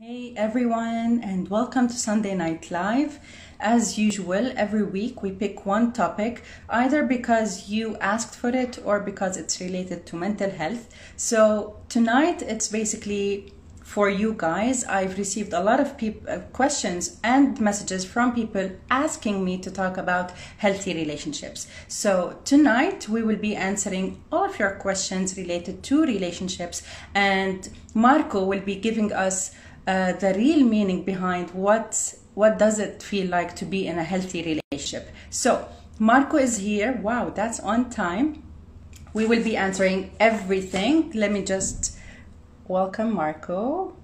Hey everyone, and welcome to Sunday Night Live. As usual, every week we pick one topic, either because you asked for it or because it's related to mental health. So tonight it's basically for you guys. I've received a lot of questions and messages from people asking me to talk about healthy relationships. So tonight we will be answering all of your questions related to relationships, and Marco will be giving us the real meaning behind what does it feel like to be in a healthy relationship. So Marco is here. Wow, that's on time. We will be answering everything. Let me just welcome Marco.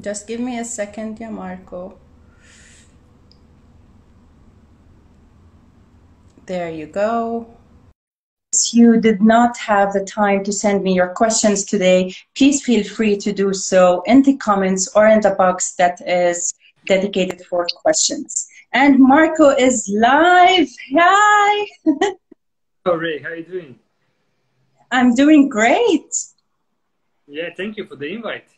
Just give me a second, yeah, Marco. There you go. If you did not have the time to send me your questions today, please feel free to do so in the comments or in the box that is dedicated for questions. And Marco is live. Hi. Oh, Ray, how are you doing? I'm doing great. Yeah, thank you for the invite.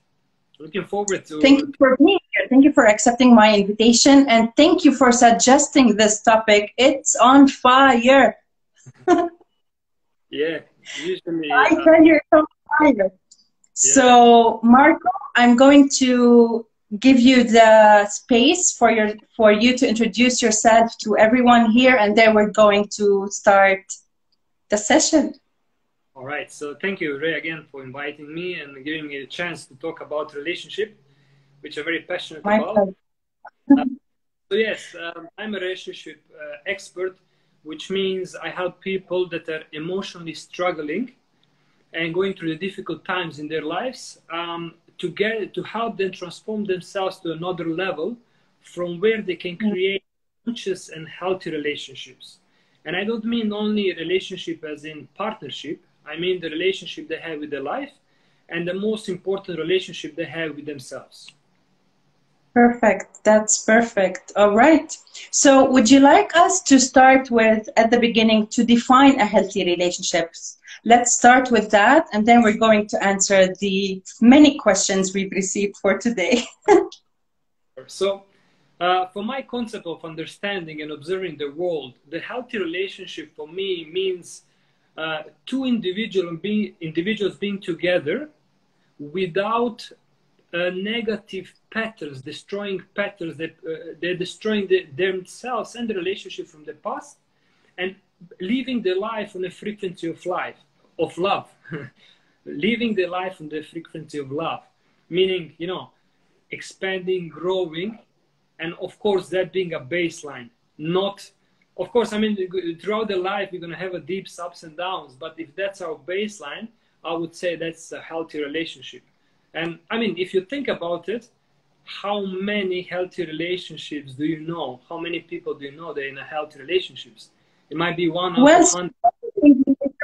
Looking forward to... Thank you for being here. Thank you for accepting my invitation. And thank you for suggesting this topic. It's on fire. Yeah, usually... I tell you, it's on fire. Yeah. So, Marco, I'm going to give you the space for you to introduce yourself to everyone here, and then we're going to start the session. All right. So thank you, Ray, again for inviting me and giving me a chance to talk about relationship, which I'm very passionate about. So yes, I'm a relationship expert, which means I help people that are emotionally struggling and going through the difficult times in their lives to help them transform themselves to another level from where they can create conscious and healthy relationships. And I don't mean only a relationship as in partnership. I mean the relationship they have with their life and the most important relationship they have with themselves. Perfect. That's perfect. All right. So would you like us to start with, at the beginning, to define a healthy relationship? Let's start with that, and then we're going to answer the many questions we've received for today. So for my concept of understanding and observing the world, the healthy relationship for me means two individuals being together without negative patterns, destroying patterns that they're destroying themselves and the relationship from the past, and living their life on the frequency of love, living their life on the frequency of love, meaning, you know, expanding, growing, and of course that being a baseline. Not, of course, I mean, throughout the life we're going to have a deep ups and downs, but if that's our baseline, I would say that's a healthy relationship. And I mean, if you think about it, how many healthy relationships do you know? How many people do you know that are in a healthy relationships? It might be one out of 100.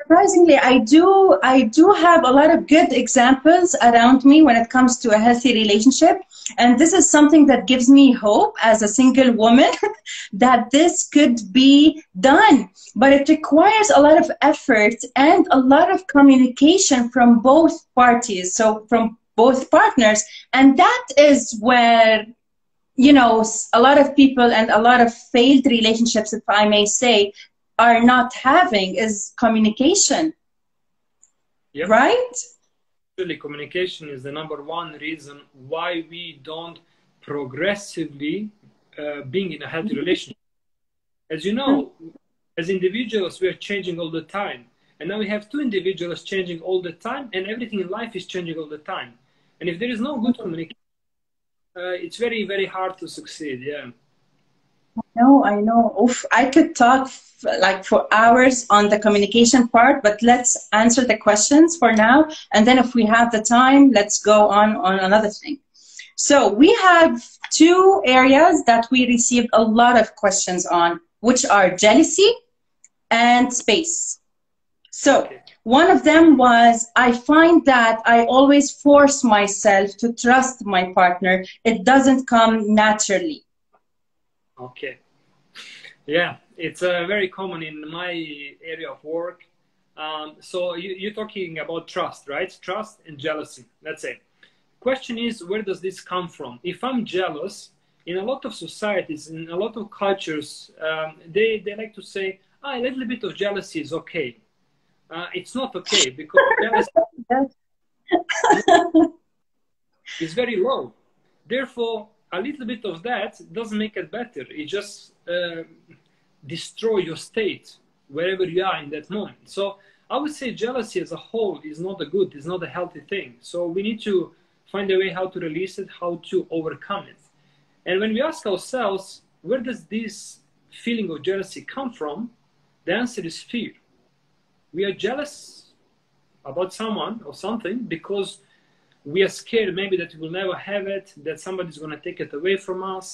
Surprisingly, I do have a lot of good examples around me when it comes to a healthy relationship. And this is something that gives me hope as a single woman that this could be done. But it requires a lot of effort and a lot of communication from both parties. So from both partners. And that is where, you know, a lot of people and a lot of failed relationships, if I may say, are not having is communication. Yep. Right? Actually, communication is the #1 reason why we don't progressively being in a healthy relationship. As you know, as individuals, we are changing all the time. And now we have two individuals changing all the time, and everything in life is changing all the time. And if there is no good communication, it's very, very hard to succeed. Yeah. I know. Oof, I could talk like for hours on the communication part, but let's answer the questions for now. And then if we have the time, let's go on another thing. So we have two areas that we received a lot of questions on, which are jealousy and space. So one of them was, I find that I always force myself to trust my partner. It doesn't come naturally. Okay. Yeah, it's very common in my area of work. So you're talking about trust, right? Trust and jealousy. Let's say question is, where does this come from? If I'm jealous, in a lot of societies, in a lot of cultures, they like to say, a little bit of jealousy is okay. It's not okay, because jealousy is very low. Therefore, a little bit of that doesn't make it better. It just destroy your state wherever you are in that moment. So I would say jealousy as a whole is not a good, is not a healthy thing. So we need to find a way how to release it, how to overcome it. And when we ask ourselves, where does this feeling of jealousy come from? The answer is fear. We are jealous about someone or something because we are scared maybe that we will never have it, that somebody's going to take it away from us.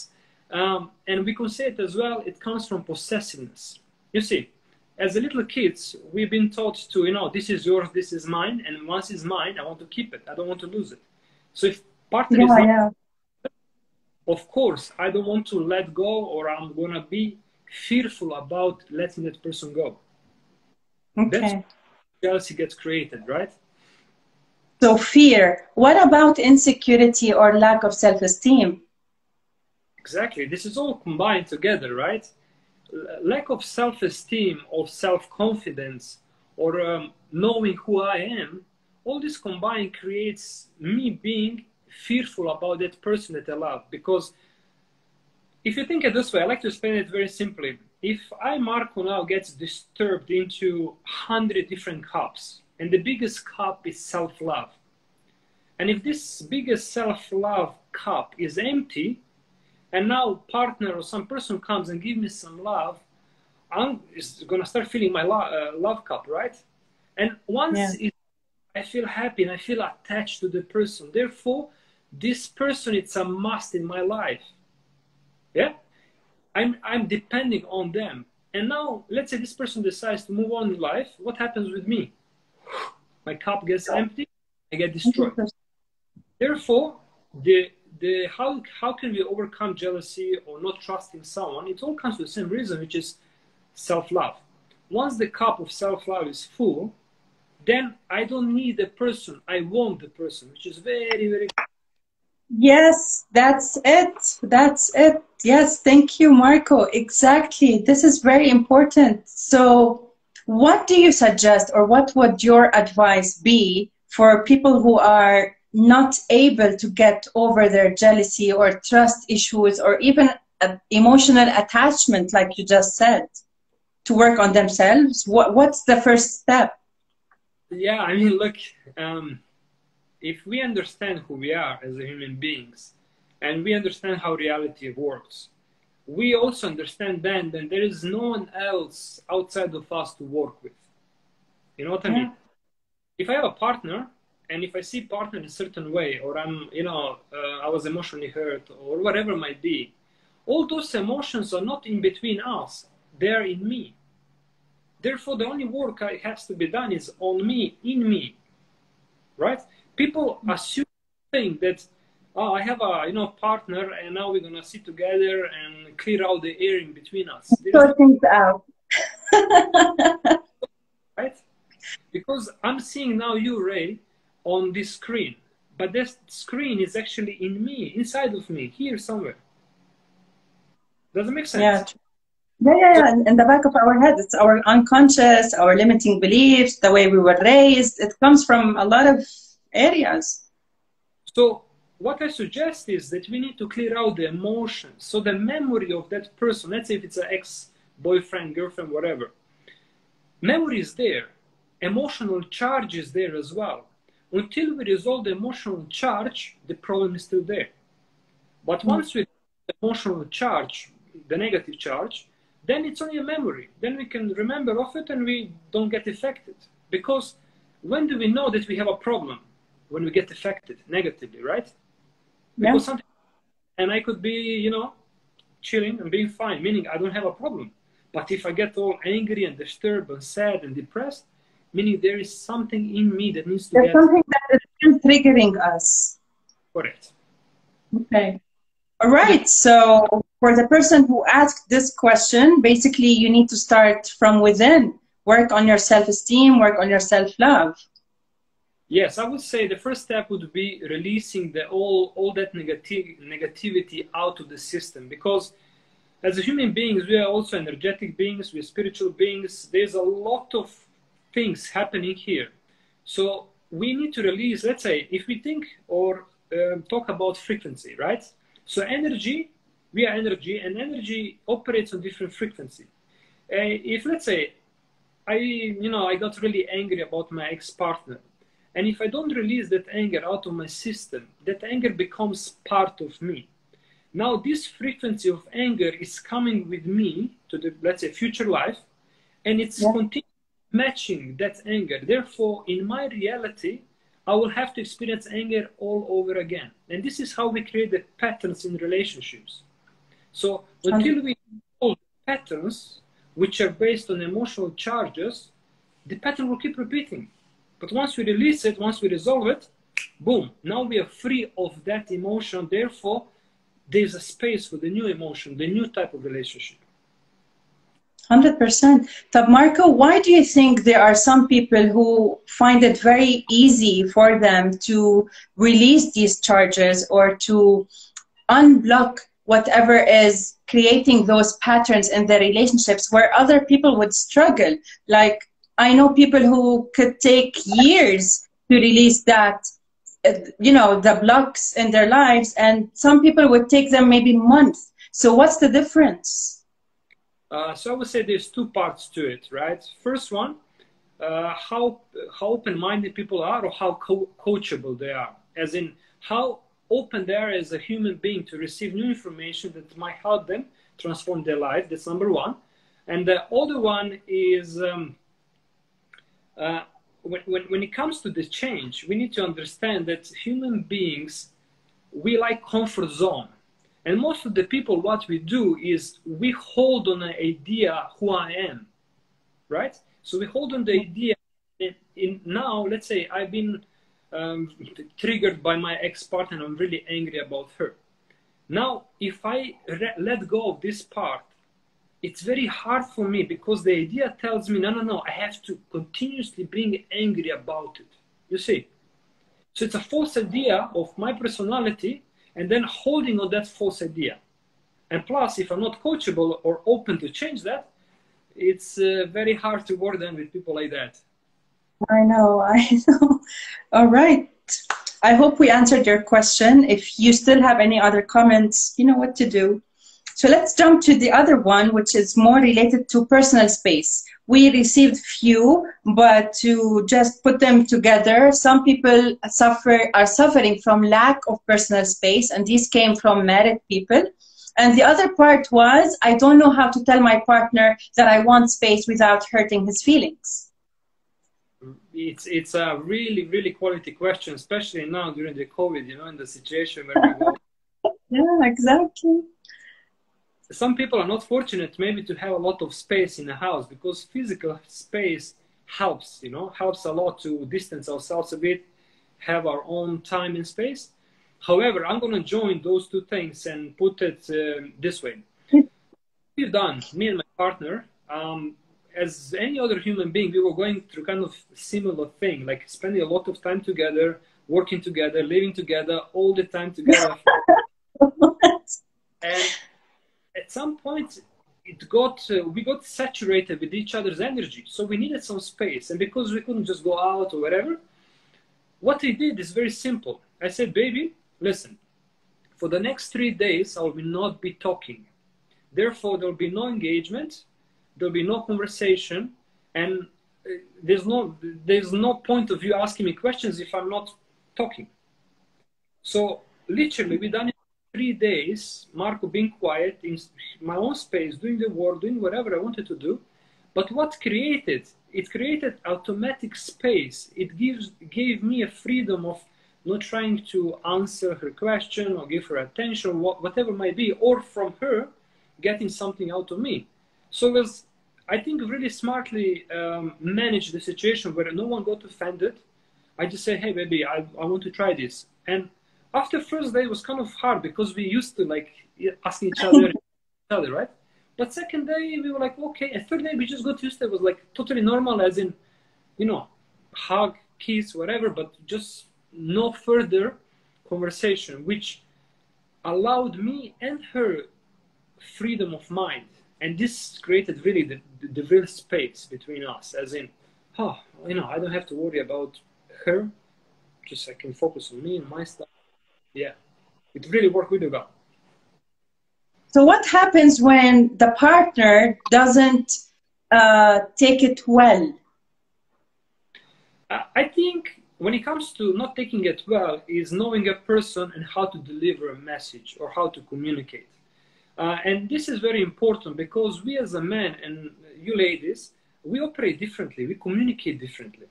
And we can say it as well, it comes from possessiveness. You see, as a little kids, we've been taught to, you know, this is yours, this is mine, and once it's mine, I want to keep it. I don't want to lose it. So if partner is not, of course, I don't want to let go, or I'm going to be fearful about letting that person go. Okay. That's where jealousy gets created, right? So fear. What about insecurity or lack of self-esteem? Exactly. This is all combined together, right? Lack of self-esteem or self-confidence or knowing who I am, all this combined creates me being fearful about that person that I love. Because if you think it this way, I like to explain it very simply. If Marco, now gets disturbed into 100 different cups, and the biggest cup is self-love, and if this biggest self-love cup is empty, and now partner or some person comes and gives me some love, I'm going to start filling my love cup, right? And once I feel happy and I feel attached to the person, therefore, this person, it's a must in my life. Yeah? I'm depending on them. And now, let's say this person decides to move on in life, what happens with me? My cup gets empty, I get destroyed. Therefore, how can we overcome jealousy or not trusting someone? It all comes to the same reason, which is self-love. Once the cup of self-love is full, then I don't need the person, I want the person, which is very, very... Yes, that's it. That's it. Yes, thank you, Marco. Exactly. This is very important. So what do you suggest, or what would your advice be for people who are not able to get over their jealousy or trust issues or even emotional attachment, like you just said, to work on themselves? What's the first step? Yeah, I mean, look, if we understand who we are as human beings and we understand how reality works, we also understand then that there is no one else outside of us to work with. You know what I mean? If I have a partner, and if I see partner in a certain way, or I'm, you know, I was emotionally hurt, or whatever it might be, all those emotions are not in between us. They're in me. Therefore, the only work that has to be done is on me, in me, right? People assume that, oh, I have a partner, and now we're gonna sit together and clear out the air in between us. Sort things out. Right? Because I'm seeing now you, Ray, on this screen, but this screen is actually in me, inside of me, here somewhere. Does it make sense? Yeah. In the back of our head, it's our unconscious, our limiting beliefs, the way we were raised. It comes from a lot of areas. So what I suggest is that we need to clear out the emotions. So the memory of that person, let's say if it's an ex-boyfriend, girlfriend, whatever, memory is there. Emotional charge is there as well. Until we resolve the emotional charge, the problem is still there. But once we the emotional charge, the negative charge, then it's only a memory. Then we can remember of it and we don't get affected. Because when do we know that we have a problem? When we get affected negatively, right? Because something, and I could be, chilling and being fine, meaning I don't have a problem. But if I get all angry and disturbed and sad and depressed, meaning there is something in me that needs to There's something that is still triggering us. Correct. Okay. All right. So for the person who asked this question, basically you need to start from within. Work on your self-esteem, work on your self-love. Yes, I would say the first step would be releasing all that negativity out of the system, because as a human beings, we are also energetic beings, we're spiritual beings. There's a lot of things happening here. So we need to release, let's say, if we think or talk about frequency, right? So energy, we are energy, and energy operates on different frequency. If, let's say, I got really angry about my ex-partner, and if I don't release that anger out of my system, that anger becomes part of me. Now this frequency of anger is coming with me to the, let's say, future life, and it's continuing matching that anger. Therefore, in my reality, I will have to experience anger all over again. And this is how we create the patterns in relationships. So until we hold patterns which are based on emotional charges, the pattern will keep repeating. But once we release it, once we resolve it, boom, now we are free of that emotion. Therefore, there's a space for the new emotion, the new type of relationship. 100%. Tab Marco, why do you think there are some people who find it very easy for them to release these charges or to unblock whatever is creating those patterns in their relationships, where other people would struggle? Like, I know people who could take years to release that, the blocks in their lives, and some people would take them maybe months. So what's the difference? So I would say there's two parts to it, right? First one, how open-minded people are, or how coachable they are, as in how open they are as a human being to receive new information that might help them transform their life. That's number one. And the other one is when it comes to the change, we need to understand that human beings, we like comfort zone. And most of the people, what we do is we hold on an idea who I am, right? So we hold on the idea. Now, let's say I've been triggered by my ex-partner and I'm really angry about her. Now, if I let go of this part, it's very hard for me, because the idea tells me, no, I have to continuously being angry about it. You see? So it's a false idea of my personality, and then holding on that false idea. And plus, if I'm not coachable or open to change that, it's very hard to work then with people like that. I know. All right. I hope we answered your question. If you still have any other comments, you know what to do. So let's jump to the other one, which is more related to personal space. We received few, but to just put them together, some people are suffering from lack of personal space, and these came from married people. And the other part was, I don't know how to tell my partner that I want space without hurting his feelings. It's a really, really quality question, especially now during the COVID, in the situation where we go. Yeah, exactly. Some people are not fortunate maybe to have a lot of space in the house, because physical space helps, helps a lot to distance ourselves a bit, have our own time and space. However, I'm going to join those two things and put it this way. We've done, me and my partner, as any other human being, we were going through kind of similar thing, like spending a lot of time together, working together, living together, all the time together. And at some point, we got saturated with each other's energy. So we needed some space. And because we couldn't just go out or whatever, what I did is very simple. I said, baby, listen, for the next 3 days, I will not be talking. Therefore, there will be no engagement. There will be no conversation. And there's no point of you asking me questions if I'm not talking. So literally, we done it 3 days, Marco being quiet in my own space, doing the work, doing whatever I wanted to do. But what created? It created automatic space. It gave me a freedom of not trying to answer her question or give her attention, whatever it might be, or from her getting something out of me. So it was, I think, really smartly managed the situation where no one got offended. I just said, hey, baby, I want to try this. And after first day, it was kind of hard, because we used to like asking each other, right? But second day, we were like, okay. And third day, we just got used to it. It was like totally normal, as in, hug, kiss, whatever, but just no further conversation, which allowed me and her freedom of mind. And this created really the real space between us, as in, oh, you know, I don't have to worry about her, just I can focus on me and my stuff. Yeah, it really worked really well. So what happens when the partner doesn't take it well? I think when it comes to not taking it well is knowing a person and how to deliver a message or how to communicate. And this is very important because we as a man and you ladies, we operate differently, we communicate differently.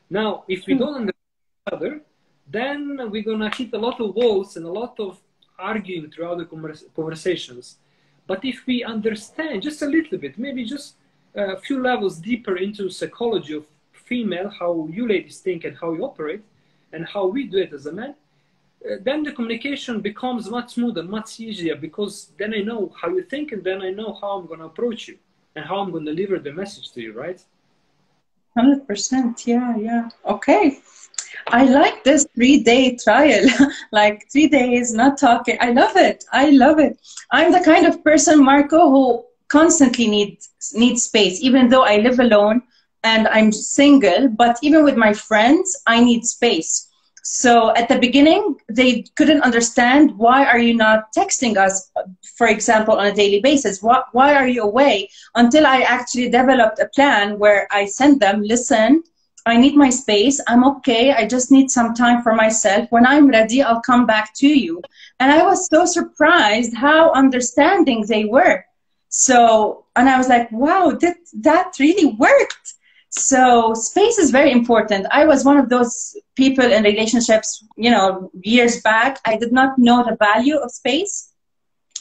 Now, if we don't understand each other, then we're going to hit a lot of walls and a lot of arguing throughout the conversations. But if we understand just a little bit, maybe just a few levels deeper into psychology of female, how you ladies think and how you operate and how we do it as a man, then the communication becomes much smoother, much easier, because then I know how you think and then I know how I'm going to approach you and how I'm going to deliver the message to you, right? 100%. Yeah, yeah. Okay. I like this 3-day trial, like 3 days not talking. I love it. I love it. I'm the kind of person, Marco, who constantly needs space, even though I live alone and I'm single, but even with my friends, I need space. So at the beginning, they couldn't understand, why are you not texting us, for example, on a daily basis? Why are you away? Until I actually developed a plan where I sent them, listen, I need my space. I'm okay. I just need some time for myself. When I'm ready, I'll come back to you. And I was so surprised how understanding they were. So, and I was like, wow, that really worked. So space is very important. I was one of those people in relationships, you know, years back. I did not know the value of space.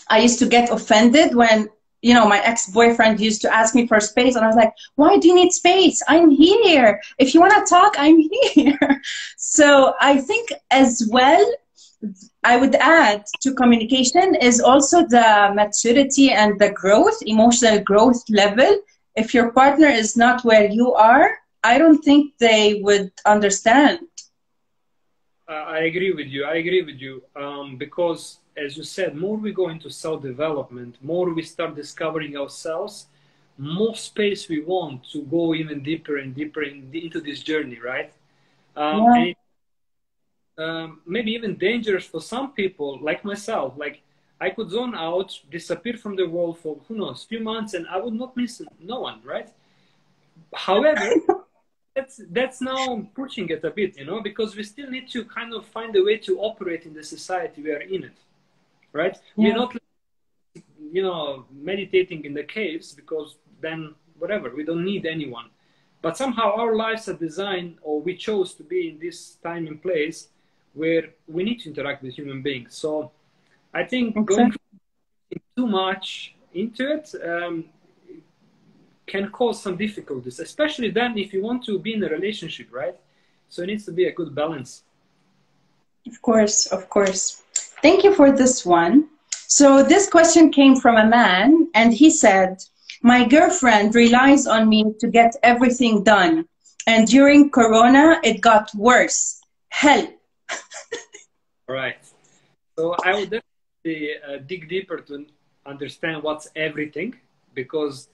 I used to get offended when, you know, my ex-boyfriend used to ask me for space. And I was like, why do you need space? I'm here. If you want to talk, I'm here. So I think as well, I would add to communication is also the maturity and the growth, emotional growth level. If your partner is not where you are, I don't think they would understand. I agree with you. I agree with you. Because, as you said, more we go into self-development, more we start discovering ourselves, more space we want to go even deeper and deeper into this journey, right? Yeah. And maybe even dangerous for some people, like myself. Like, I could zone out, disappear from the world for, who knows, few months, and I would not miss no one, right? However, that's now pushing it a bit, you know, because we still need to kind of find a way to operate in the society we are in it, right? Yeah. We're not, you know, meditating in the caves because then, whatever, we don't need anyone. But somehow our lives are designed, or we chose to be in this time and place where we need to interact with human beings. So I think going too much into it can cause some difficulties, especially then if you want to be in a relationship, right? So it needs to be a good balance. Of course, of course. Thank you for this one. So this question came from a man, and he said, my girlfriend relies on me to get everything done. And during Corona, it got worse. Help. All right. So I would definitely dig deeper to understand what's everything, because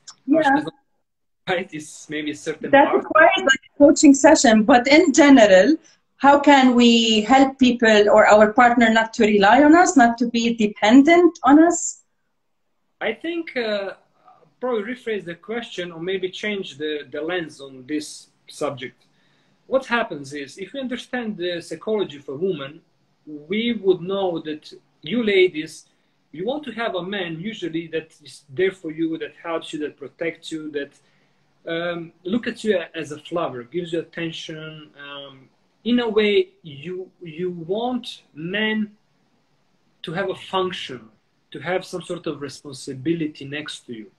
right is maybe a certain that part. requires like a coaching session, but in general, how can we help people or our partner not to rely on us, not to be dependent on us? I think probably rephrase the question or maybe change the lens on this subject. What happens is, if we understand the psychology of a woman, we would know that you ladies, you want to have a man usually that is there for you, that helps you, that protects you, that look at you as a flower, gives you attention. In a way, you want men to have a function, to have some sort of responsibility next to you,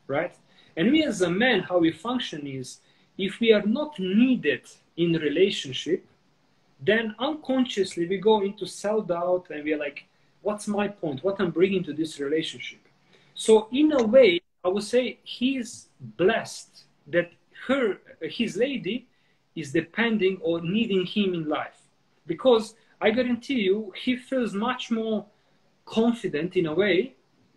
right? And we as a man, how we function is, if we are not needed in relationship, then unconsciously we go into self-doubt and we're like, what's my point? What I'm bringing to this relationship? So in a way, I would say he's blessed that his lady is depending or needing him in life. Because I guarantee you, he feels much more confident in a way,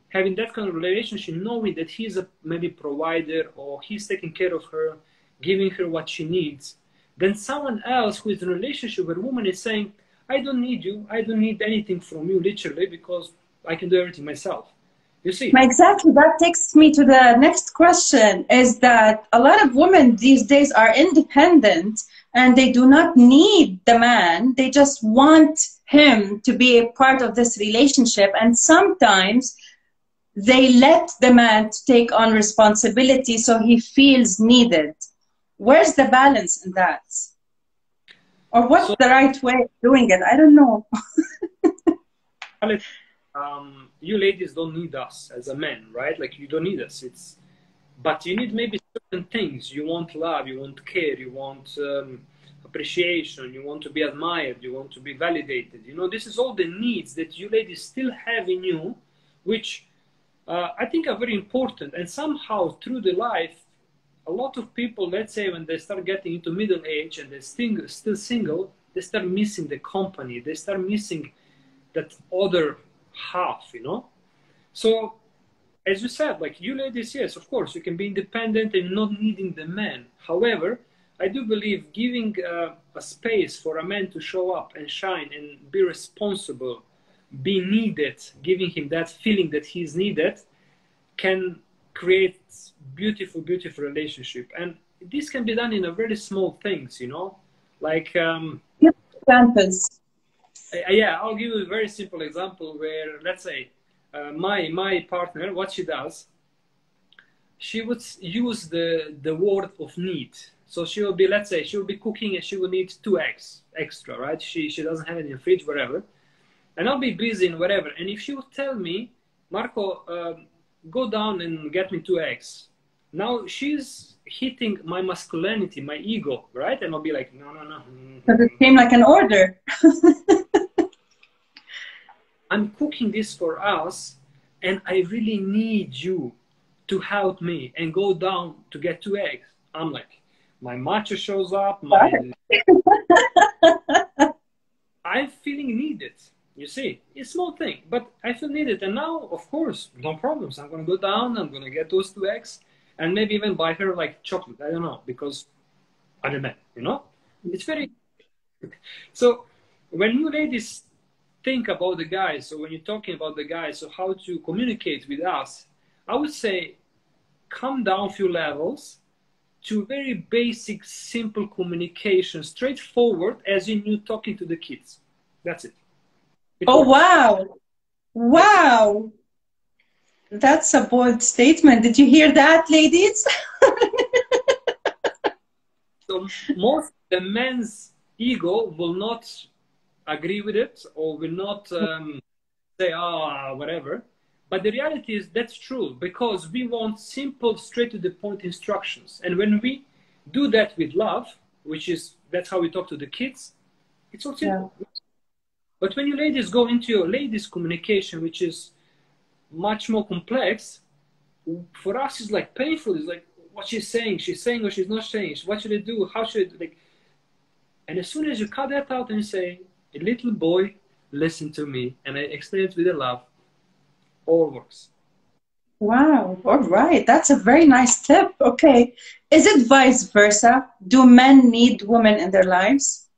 having that kind of relationship, knowing that he's a maybe provider or he's taking care of her, giving her what she needs, than someone else who is in a relationship where a woman is saying, I don't need you, I don't need anything from you, literally, because I can do everything myself. You see? Exactly. That takes me to the next question, is that a lot of women these days are independent and they do not need the man. They just want him to be a part of this relationship. And sometimes they let the man take on responsibility so he feels needed. Where's the balance in that? Or what's the right way of doing it? I don't know. You ladies don't need us as a man, right? Like, you don't need us. But you need maybe certain things. You want love, you want care, you want appreciation, you want to be admired, you want to be validated. You know, this is all the needs that you ladies still have in you, which I think are very important. And somehow through the life, a lot of people, let's say when they start getting into middle age and they're still single, they start missing the company. They start missing that other half, you know? So, as you said, like, you ladies, yes, of course, you can be independent and not needing the man. However, I do believe giving a space for a man to show up and shine and be responsible, be needed, giving him that feeling that he's needed, can create beautiful, beautiful relationship. And this can be done in a very small things, you know, like Examples. Yeah, I'll give you a very simple example where, let's say, my partner, what she does, she would use the word of need. So she will be, let's say, she will be cooking and she will need 2 eggs extra, right? She doesn't have it in the fridge, whatever. And I'll be busy and whatever. And if she would tell me, Marco, go down and get me 2 eggs. Now she's hitting my masculinity, my ego, right? And I'll be like, no. Because it came like an order. I'm cooking this for us, and I really need you to help me and go down to get 2 eggs. I'm like, my macho shows up, I'm feeling needed. You see, it's a small thing, but I feel needed. And now, of course, no problems. I'm going to go down, I'm going to get those 2 eggs, and maybe even buy her like chocolate. I don't know, because I'm a man, you know? It's very... So when you ladies think about the guys, so when you're talking about the guys, so how to communicate with us, I would say come down a few levels to very basic, simple communication, straightforward, as in you talking to the kids. That's it. Oh, wow. Wow. That's a bold statement. Did you hear that, ladies? So most of the men's ego will not agree with it or will not say, whatever. But the reality is that's true, because we want simple, straight to the point instructions. And when we do that with love, which is, that's how we talk to the kids, it's all simple. Yeah. But when you ladies go into your ladies communication, which is much more complex, for us it's like painful. It's like, what she's saying or she's not saying, what should I do, how should I do? Like, and as soon as you cut that out and you say, a little boy, listen to me, and I explain it with the love, all works. Wow, all right, that's a very nice tip. Okay, is it vice versa? Do men need women in their lives?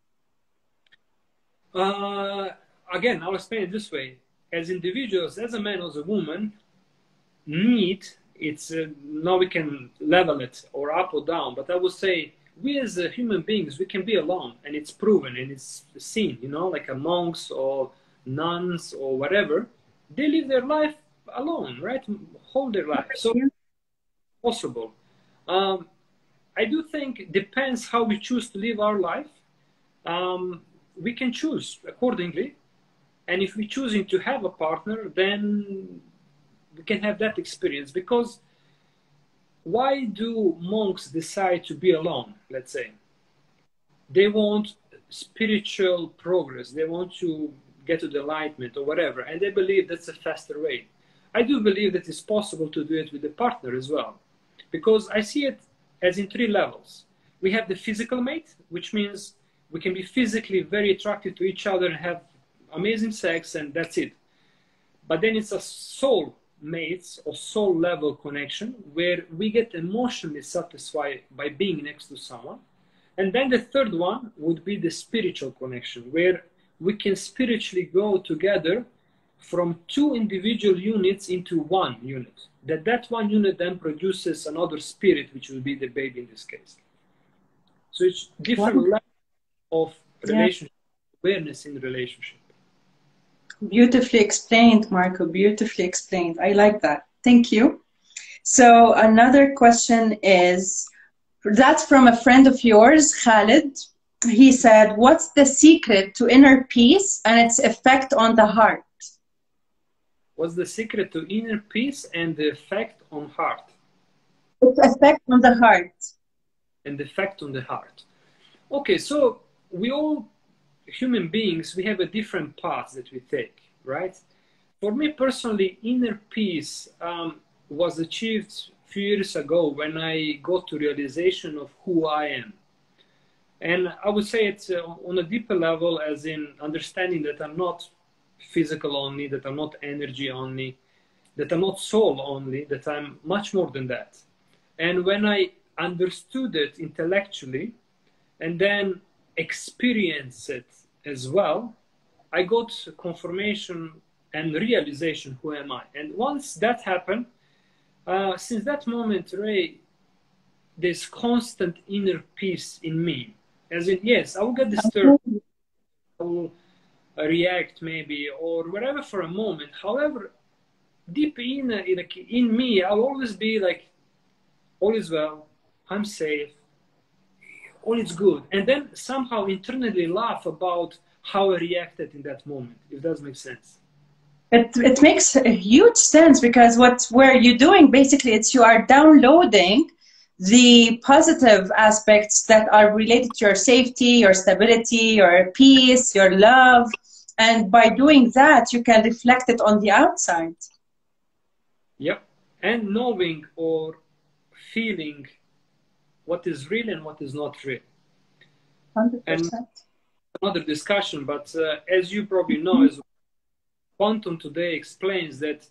Again, I'll explain it this way. As individuals, as a man or as a woman, need, it's now we can level it or up or down, but I would say we as human beings, we can be alone, and it's proven and it's seen, you know, like monks or nuns or whatever, they live their life alone, right? Whole their life. So possible. I do think it depends how we choose to live our life. We can choose accordingly. And if we're choosing to have a partner, then we can have that experience. Because why do monks decide to be alone, let's say? They want spiritual progress. They want to get to the enlightenment or whatever. And they believe that's a faster way. I do believe that it's possible to do it with a partner as well. Because I see it as in 3 levels. we have the physical mate, which means we can be physically very attracted to each other and have amazing sex, and that's it. But then it's a soul mates or soul level connection where we get emotionally satisfied by being next to someone. And then the third one would be the spiritual connection, where we can spiritually go together from two individual units into one unit. That one unit then produces another spirit, which will be the baby in this case. So it's different levels of relationship, awareness in relationship. Beautifully explained, Marco. Beautifully explained. I like that. Thank you. So another question is, that's from a friend of yours, Khalid. He said, what's the secret to inner peace and its effect on the heart? What's the secret to inner peace and the effect on heart? Its effect on the heart. And the effect on the heart. Okay, so we all, human beings, we have a different path that we take, right? For me personally, inner peace was achieved a few years ago when I got to realization of who I am. And I would say it's on a deeper level, as in understanding that I'm not physical only, that I'm not energy only, that I'm not soul only, that I'm much more than that. And when I understood it intellectually and then experienced it as well, I got confirmation and realization, who am I? And once that happened, since that moment, Ray, there's constant inner peace in me. As in, yes, I will get disturbed, I will react maybe, or whatever for a moment. However, deep in me, I'll always be like, all is well, I'm safe, all is good. And then somehow internally laugh about how I reacted in that moment, if that makes sense. It makes a huge sense, because where you're doing basically, it's you are downloading the positive aspects that are related to your safety, your stability, your peace, your love. And by doing that, you can reflect it on the outside. Yep. And knowing or feeling what is real and what is not real. 100%. And another discussion, but as you probably know, as quantum today explains that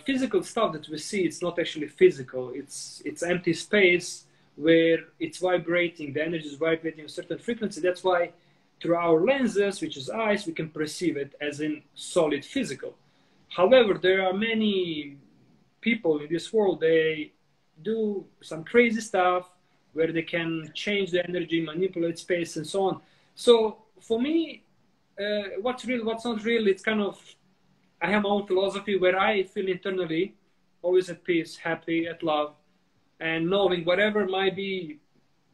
physical stuff that we see, it's not actually physical. It's empty space where it's vibrating. The energy is vibrating a certain frequency. That's why through our lenses, which is eyes, we can perceive it as in solid physical. However, there are many people in this world, they do some crazy stuff where they can change the energy, manipulate space, and so on. So for me, what's real, what's not real, it's kind of, I have my own philosophy where I feel internally always at peace, happy, at love, and knowing whatever might be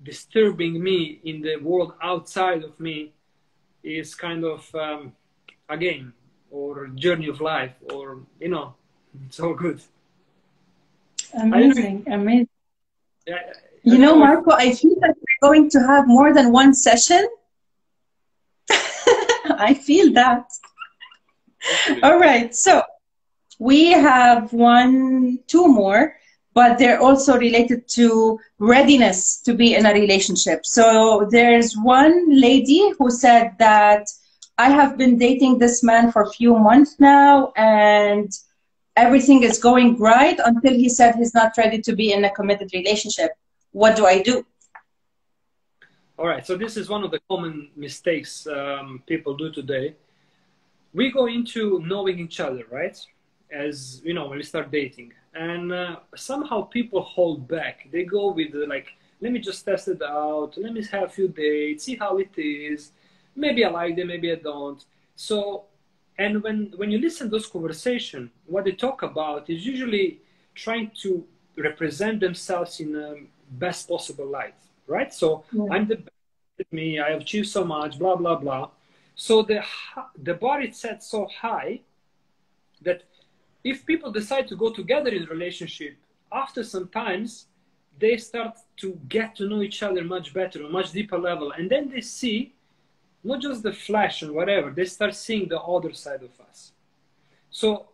disturbing me in the world outside of me is kind of a game or journey of life, or, you know, it's all good. Amazing, amazing. Yeah, you know, Marco, I feel that we're going to have more than one session. I feel that. All right, so we have two more, but they're also related to readiness to be in a relationship. So there's one lady who said that I have been dating this man for a few months now, and everything is going right until he said he's not ready to be in a committed relationship. What do I do? All right, so this is one of the common mistakes people do today. We go into knowing each other, right? As you know, when we start dating, and somehow people hold back. They go with like, let me just test it out. Let me have a few dates, see how it is. Maybe I like them, maybe I don't. So, and when you listen to those conversations, what they talk about is usually trying to represent themselves in the best possible light, right? So I'm the best with me, I have achieved so much, blah, blah, blah. So the bar is set so high that if people decide to go together in a relationship, after some times, they start to get to know each other much better, on a much deeper level. And then they see not just the flesh and whatever, they start seeing the other side of us. So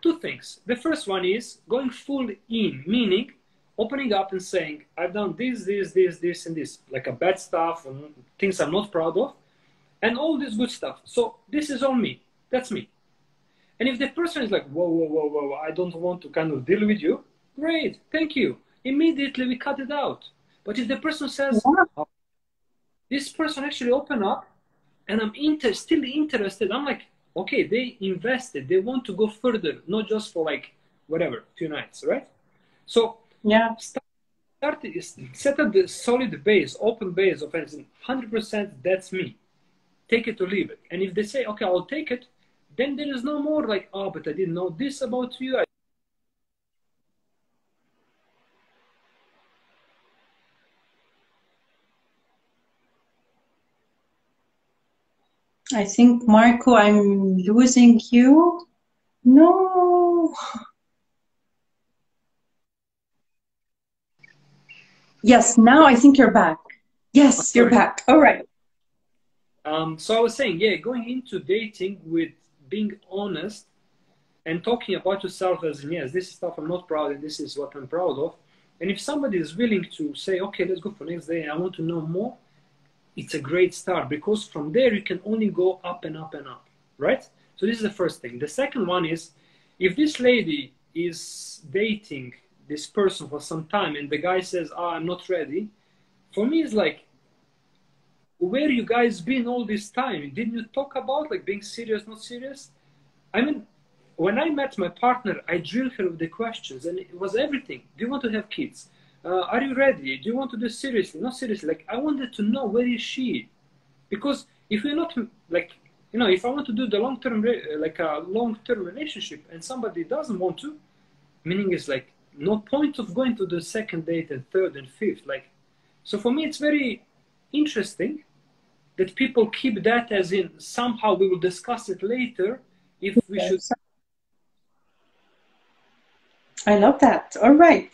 two things. The first one is going full in, meaning, opening up and saying, I've done this, and this, like a bad stuff and things I'm not proud of, and all this good stuff. So this is all me. That's me. And if the person is like, whoa, I don't want to kind of deal with you, great, thank you. Immediately we cut it out. But if the person says, oh, this person actually opened up, and I'm still interested, I'm like, okay, they invested, they want to go further, not just for like, whatever, few nights, right? So yeah, set up the solid base, open base of 100%, that's me. Take it or leave it. And if they say, okay, I'll take it, then there is no more like, oh, but I didn't know this about you. I think, Marco, I'm losing you. No. Yes, now I think you're back. Yes, you're back. All right. So I was saying, yeah, going into dating with being honest and talking about yourself as, yes, this is stuff I'm not proud of, and this is what I'm proud of. And if somebody is willing to say, okay, let's go for next day, I want to know more, it's a great start, because from there you can only go up and up and up, right? So this is the first thing. The second one is, if this lady is dating this person for some time and the guy says, I'm not ready, for me it's like, where you guys been all this time? Didn't you talk about like being serious, not serious? I mean, when I met my partner, I drilled her with the questions, and it was everything. Do you want to have kids? Are you ready? Do you want to do seriously? Not seriously. Like, I wanted to know, where is she? Because if we're not, like, you know, if I want to do the long-term, like a long-term relationship, and somebody doesn't want to, meaning is like, no point of going to the second date and third and fifth. Like, so for me, it's very interesting that people keep that as in, somehow we will discuss it later if we should. I love that. All right.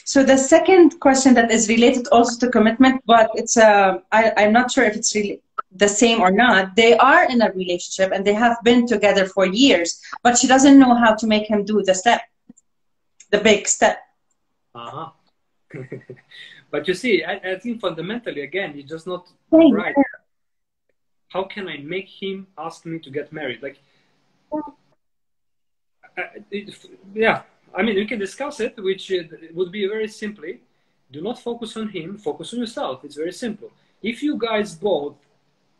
So the second question that is related also to commitment, but it's I'm not sure if it's really the same or not. They are in a relationship and they have been together for years, but she doesn't know how to make him do the step, the big step. Uh-huh. But you see, I think fundamentally, again, it's just not right. How can I make him ask me to get married? Like, yeah. I mean, we can discuss it, which would be very simply, do not focus on him, focus on yourself. It's very simple. If you guys both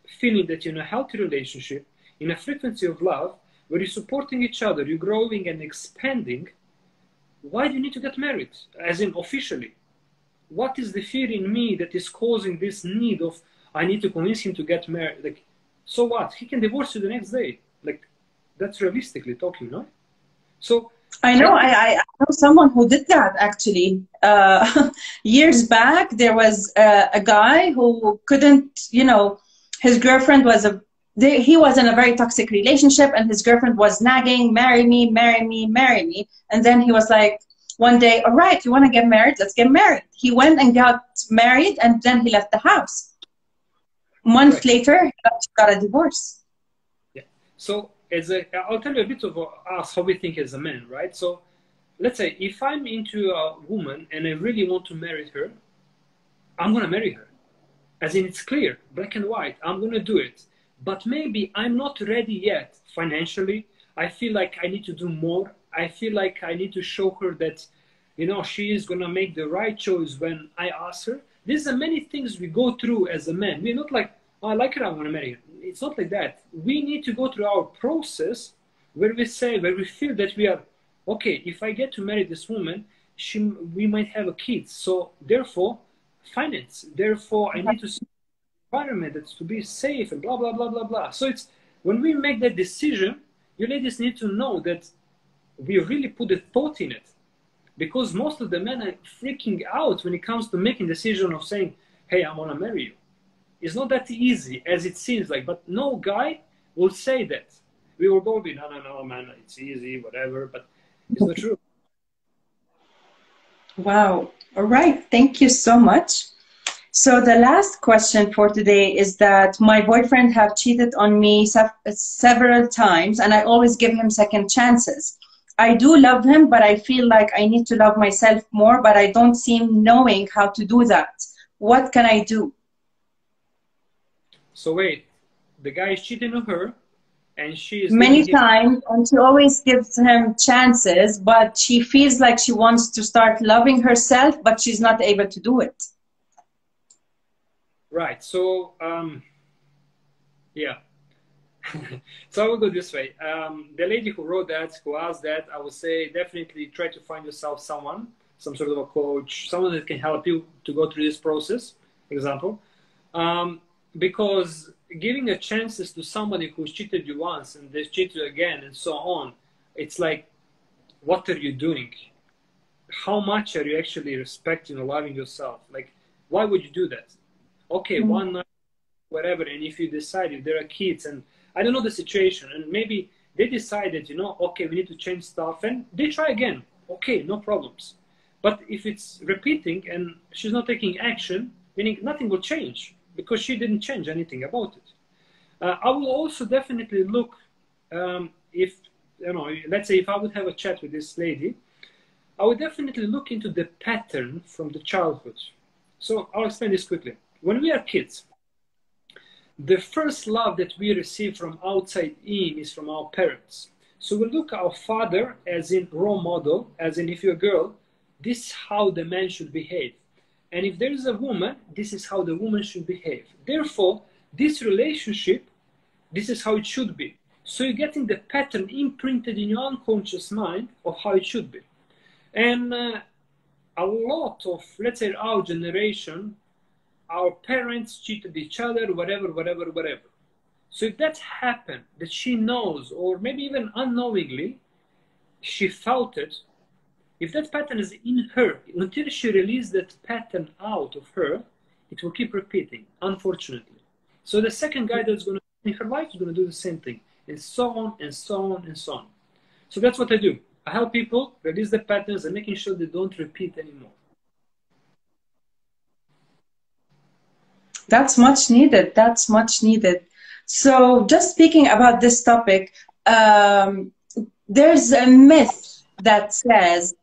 feeling that you're in a healthy relationship, in a frequency of love, where you're supporting each other, you're growing and expanding, why do you need to get married? As in officially. What is the fear in me that is causing this need of, I need to convince him to get married? Like, so what? He can divorce you the next day. Like, that's realistically talking, no? So, I know, I know someone who did that actually. Years back, there was a guy who couldn't, you know, his girlfriend was he was in a very toxic relationship and his girlfriend was nagging, marry me, marry me, marry me. And then he was like, one day, all right, you want to get married? Let's get married. He went and got married and then he left the house. A month later, he got a divorce. Yeah. So, I'll tell you a bit of us, how we think as a man, right? So let's say if I'm into a woman and I really want to marry her, I'm going to marry her. As in, it's clear, black and white, I'm going to do it. But maybe I'm not ready yet financially. I feel like I need to do more. I feel like I need to show her that, you know, she is going to make the right choice when I ask her. These are many things we go through as a man. We're not like, oh, I like her, I want to marry her. It's not like that. We need to go through our process where we say, where we feel that we are, okay, if I get to marry this woman, we might have a kid. So therefore, finance. Therefore, I need to see environment that's to be safe and blah, blah, blah, blah, blah. So it's, when we make that decision, you ladies need to know that we really put a thought in it. Because most of the men are freaking out when it comes to making decision of saying, hey, I want to marry you. It's not that easy as it seems like, but no guy will say that. We will all be, no, man, it's easy, whatever, but it's not true. Wow. All right. Thank you so much. So the last question for today is that my boyfriend have cheated on me several times and I always give him second chances. I do love him, but I feel like I need to love myself more, but I don't seem knowing how to do that. What can I do? So wait, the guy is cheating on her, and she is Many giving him. times, and she always gives him chances, but she feels like she wants to start loving herself, but she's not able to do it. Right. So yeah. So I will go this way. The lady who wrote that, who asked that, I would say definitely try to find yourself someone, some sort of a coach, someone that can help you to go through this process, example. Because giving a chances to somebody who's cheated you once and they cheat you again and so on, it's like, what are you doing? How much are you actually respecting or loving yourself? Like, why would you do that? Okay, one night, whatever, and if you decide, if there are kids, and I don't know the situation, and maybe they decided, you know, okay, we need to change stuff, and they try again. Okay, no problems. But if it's repeating and she's not taking action, meaning nothing will change because she didn't change anything about it. I will also definitely look, if, you know, let's say if I would have a chat with this lady, I would definitely look into the pattern from the childhood. So I'll explain this quickly. When we are kids, the first love that we receive from outside in is from our parents. So we look at our father as in role model, as in if you're a girl, this is how the man should behave. And if there is a woman, this is how the woman should behave. Therefore, this relationship, this is how it should be. So you're getting the pattern imprinted in your unconscious mind of how it should be. And a lot of, let's say, our generation, our parents cheated each other, whatever. So if that happened, that she knows, or maybe even unknowingly, she felt it, if that pattern is in her, until she releases that pattern out of her, it will keep repeating, unfortunately. So the second guy that's going to in her life is going to do the same thing, and so on, and so on, and so on. So that's what I do. I help people release the patterns and making sure they don't repeat anymore. That's much needed. That's much needed. So just speaking about this topic, there's a myth that says,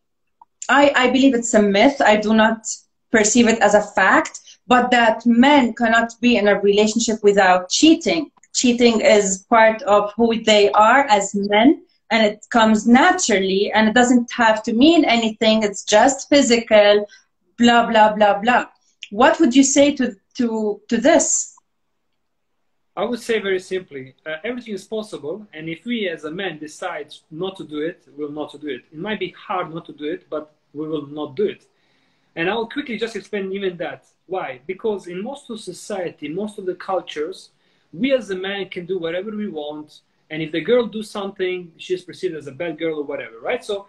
I believe it's a myth. I do not perceive it as a fact, but that men cannot be in a relationship without cheating. Cheating is part of who they are as men, and it comes naturally, and it doesn't have to mean anything. It's just physical, blah, blah, blah, blah. What would you say to this? I would say very simply, everything is possible, and if we as a man decide not to do it, we'll not to do it. It might be hard not to do it, but we will not do it. And I'll quickly just explain even that. Why? Because in most of society, most of the cultures, we as a man can do whatever we want, and if the girl do something, she's perceived as a bad girl or whatever, right? So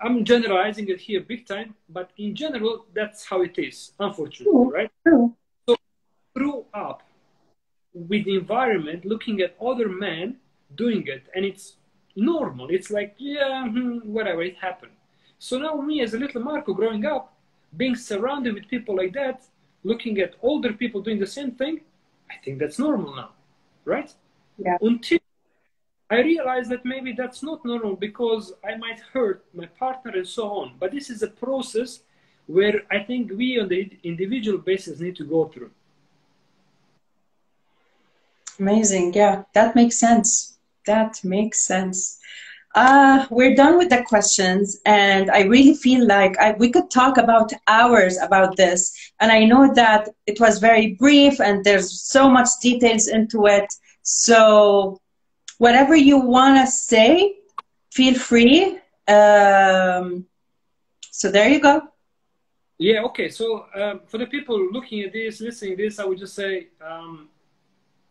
I'm generalizing it here big time, but in general, that's how it is, unfortunately, right? True. So grew up with the environment, looking at other men doing it, and it's normal. It's like, yeah, whatever, it happened. So now me as a little Marco growing up, being surrounded with people like that, looking at older people doing the same thing, I think that's normal now, right? Yeah. Until I realized that maybe that's not normal because I might hurt my partner and so on. But this is a process where I think we on the individual basis need to go through. Amazing. Yeah, that makes sense. That makes sense. We're done with the questions, and I really feel like we could talk about hours about this. And I know that it was very brief, and there's so much details into it. So whatever you want to say, feel free. So there you go. Yeah, okay. So for the people looking at this, listening to this, I would just say,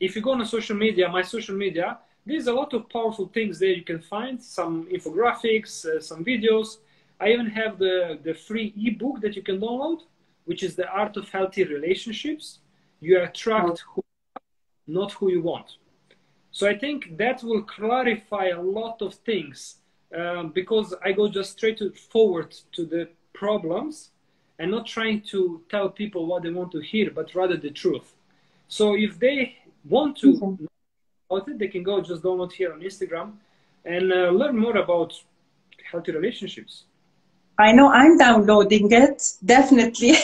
if you go on social media, my social media, there's a lot of powerful things there you can find, some infographics, some videos. I even have the free ebook that you can download, which is The Art of Healthy Relationships. You attract who, not who you want. So I think that will clarify a lot of things because I go just straight forward to the problems and not trying to tell people what they want to hear, but rather the truth. So if they want to know about it, they can go just download here on Instagram and learn more about healthy relationships. I know, I'm downloading it, definitely.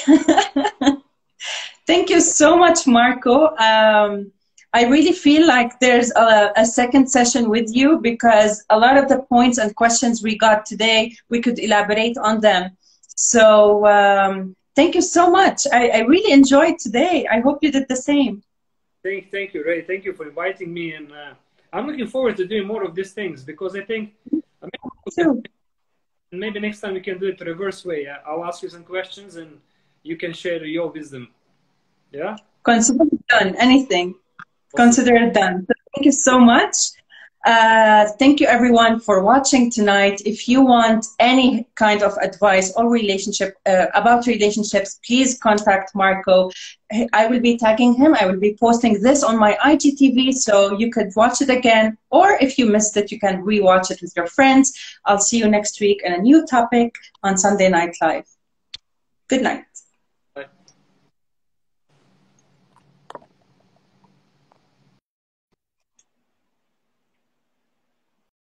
Thank you so much, Marco. I really feel like there's a second session with you, because a lot of the points and questions we got today, we could elaborate on them. So thank you so much. I really enjoyed today. I hope you did the same. Thank you, Ray. Thank you for inviting me. And I'm looking forward to doing more of these things, because I think maybe next time we can do it the reverse way. I'll ask you some questions and you can share your wisdom. Yeah? Consider it done. Anything. Awesome. Consider it done. So thank you so much. Thank you everyone for watching tonight. If you want any kind of advice or relationship about relationships, please contact Marco. I will be tagging him. I will be posting this on my IGTV, so you could watch it again, or if you missed it, you can rewatch it with your friends. I'll see you next week in a new topic on Sunday Night Live. Good night.